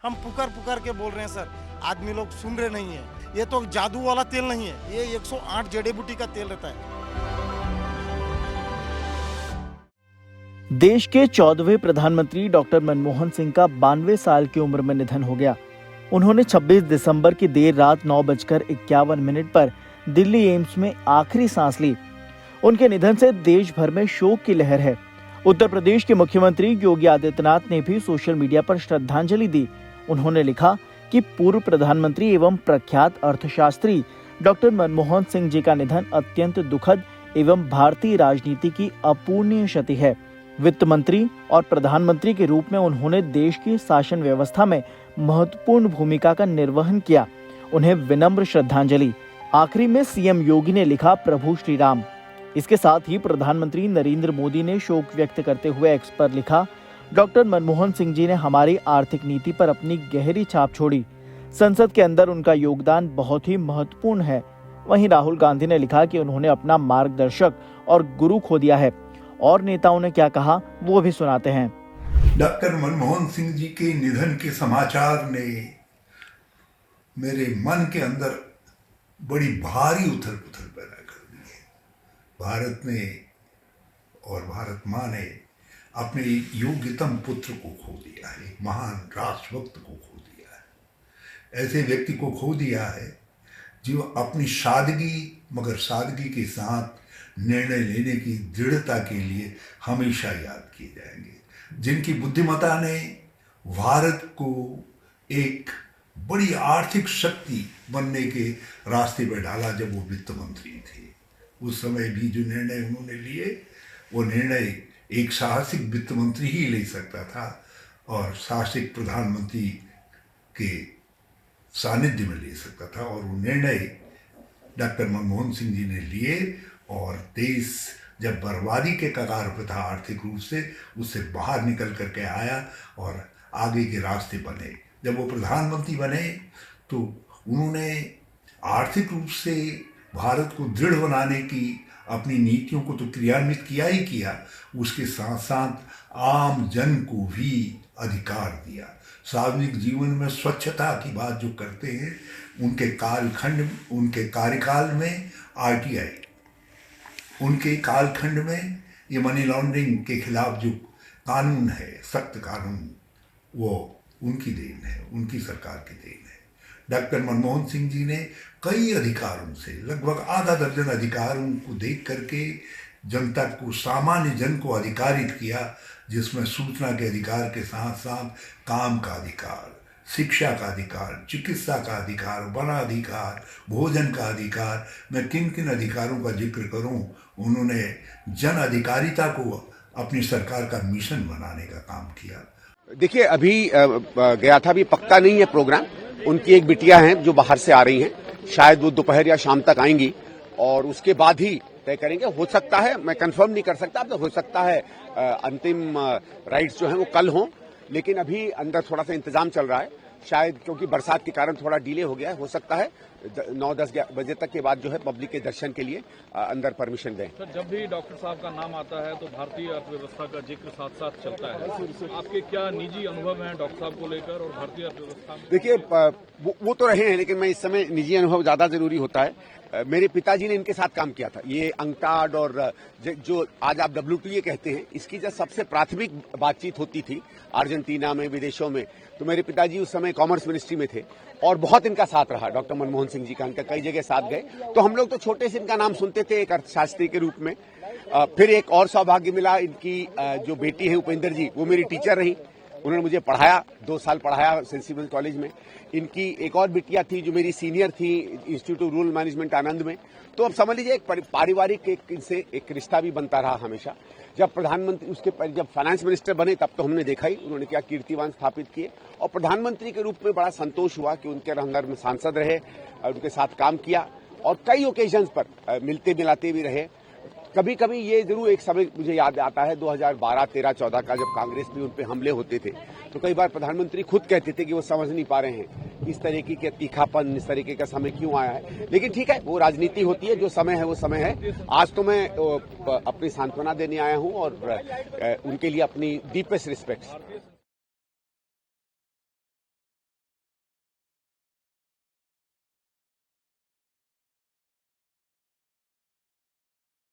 हम पुकार पुकार के बोल रहे हैं सर, आदमी लोग सुन रहे नहीं है। ये तो जादू वाला तेल नहीं है, ये 108 जड़ी बूटी का तेल रहता है। देश के 14वें प्रधानमंत्री डॉक्टर मनमोहन सिंह का 92 साल की उम्र में निधन हो गया। उन्होंने 26 दिसंबर की देर रात 9:51 पर दिल्ली एम्स में आखिरी सांस ली। उनके निधन से देश भर में शोक की लहर है। उत्तर प्रदेश के मुख्यमंत्री योगी आदित्यनाथ ने भी सोशल मीडिया पर श्रद्धांजलि दी। उन्होंने लिखा कि पूर्व प्रधानमंत्री एवं प्रख्यात अर्थशास्त्री डॉक्टर मनमोहन सिंह जी का निधन अत्यंत दुखद एवं भारतीय राजनीति की अपूर्णीय क्षति है। वित्त मंत्री और प्रधानमंत्री के रूप में उन्होंने देश की शासन व्यवस्था में महत्वपूर्ण भूमिका का निर्वहन किया। उन्हें विनम्र श्रद्धांजलि। आखिरी में सीएम योगी ने लिखा, प्रभु श्री राम। इसके साथ ही प्रधानमंत्री नरेंद्र मोदी ने शोक व्यक्त करते हुए एक्स पर लिखा, डॉक्टर मनमोहन सिंह जी ने हमारी आर्थिक नीति पर अपनी गहरी छाप छोड़ी। संसद के अंदर उनका योगदान बहुत ही महत्वपूर्ण है। वहीं राहुल गांधी ने लिखा कि उन्होंने अपना मार्गदर्शक और गुरु खो दिया है। और नेताओं ने क्या कहा वो भी सुनाते हैं। डॉक्टर मनमोहन सिंह जी के निधन के समाचार ने मेरे मन के अंदर बड़ी भारी उथल पुथल पैदा कर दी है। भारत ने और भारत माँ ने अपने योग्यतम पुत्र को खो दिया है, महान राष्ट्रभक्त को खो दिया है। ऐसे व्यक्ति को खो दिया है जो अपनी सादगी के साथ निर्णय लेने की दृढ़ता के लिए हमेशा याद किए जाएंगे, जिनकी बुद्धिमत्ता ने भारत को एक बड़ी आर्थिक शक्ति बनने के रास्ते पर डाला। जब वो वित्त मंत्री थे उस समय भी जो निर्णय उन्होंने लिए, वो निर्णय एक साहसिक वित्त मंत्री ही ले सकता था और साहसिक प्रधानमंत्री के सानिध्य में ले सकता था। और वो निर्णय डॉक्टर मनमोहन सिंह जी ने लिए और देश जब बर्बादी के कगार पर था आर्थिक रूप से, उससे बाहर निकल करके आया और आगे के रास्ते बने। जब वो प्रधानमंत्री बने तो उन्होंने आर्थिक रूप से भारत को दृढ़ बनाने की अपनी नीतियों को तो क्रियान्वित किया ही किया, उसके साथ साथ आम जन को भी अधिकार दिया। सार्वजनिक जीवन में स्वच्छता की बात जो करते हैं, उनके कार्यकाल में RTI, उनके कालखंड में ये मनी लॉन्ड्रिंग के खिलाफ जो कानून है, सख्त कानून, वो उनकी देन है, उनकी सरकार की देन है। डॉक्टर मनमोहन सिंह जी ने कई अधिकारों से, लगभग आधा दर्जन अधिकारों को देख करके जनता को, सामान्य जन को अधिकारित किया, जिसमें सूचना के अधिकार के साथ साथ काम का अधिकार, शिक्षा का अधिकार, चिकित्सा का अधिकार, वन अधिकार, भोजन का अधिकार। मैं किन किन अधिकारों का जिक्र करूं। उन्होंने जन अधिकारिता को अपनी सरकार का मिशन बनाने का काम किया। देखिए, अभी गया था, अभी पक्का नहीं है प्रोग्राम। उनकी एक बिटिया हैं जो बाहर से आ रही हैं, शायद वो दोपहर या शाम तक आएंगी और उसके बाद ही तय करेंगे। हो सकता है, मैं कंफर्म नहीं कर सकता, तो हो सकता है अंतिम राइट्स जो हैं वो कल हों, लेकिन अभी अंदर थोड़ा सा इंतजाम चल रहा है। शायद क्योंकि बरसात के कारण थोड़ा डिले हो गया है, हो सकता है 9-10 बजे तक के बाद जो है पब्लिक के दर्शन के लिए अंदर परमिशन दें। सर, जब भी डॉक्टर साहब का नाम आता है तो भारतीय अर्थव्यवस्था का जिक्र साथ साथ चलता है। आपके क्या निजी अनुभव हैं डॉक्टर साहब को लेकर और भारतीय अर्थव्यवस्था में? देखिए, वो तो रहे हैं, लेकिन मैं इस समय निजी अनुभव ज्यादा जरूरी होता है। मेरे पिताजी ने इनके साथ काम किया था। ये अंकटाड और जो आज आप WTA कहते हैं, इसकी जब सबसे प्राथमिक बातचीत होती थी अर्जेंटीना में, विदेशों में, तो मेरे पिताजी उस समय कॉमर्स मिनिस्ट्री में थे और बहुत इनका साथ रहा डॉक्टर मनमोहन सिंह जी का। इनका कई जगह साथ गए, तो हम लोग तो छोटे से इनका नाम सुनते थे एक अर्थशास्त्री के रूप में। फिर एक और सौभाग्य मिला, इनकी जो बेटी है उपेंद्र जी, वो मेरी टीचर रही। उन्होंने मुझे पढ़ाया, 2 साल पढ़ाया सेंट स्टीफेंस कॉलेज में। इनकी एक और बिटिया थी जो मेरी सीनियर थी इंस्टीट्यूट ऑफ रूरल मैनेजमेंट आनंद में। तो अब समझ लीजिए एक पारिवारिक इनसे एक रिश्ता भी बनता रहा हमेशा। जब प्रधानमंत्री जब फाइनेंस मिनिस्टर बने तब तो हमने देखा ही उन्होंने क्या कीर्तिमान स्थापित किए, और प्रधानमंत्री के रूप में बड़ा संतोष हुआ कि उनके अंदर में सांसद रहे और उनके साथ काम किया और कई ओकेजन्स पर मिलते मिलाते भी रहे। कभी कभी ये जरूर एक समय मुझे याद आता है 2012, 13, 14 का, जब कांग्रेस में उन पे हमले होते थे, तो कई बार प्रधानमंत्री खुद कहते थे कि वो समझ नहीं पा रहे हैं इस तरीके के तीखापन, इस तरीके का समय क्यों आया है। लेकिन ठीक है, वो राजनीति होती है, जो समय है वो समय है। आज तो मैं अपनी सांत्वना देने आया हूं और उनके लिए अपनी डीपेस्ट रिस्पेक्ट।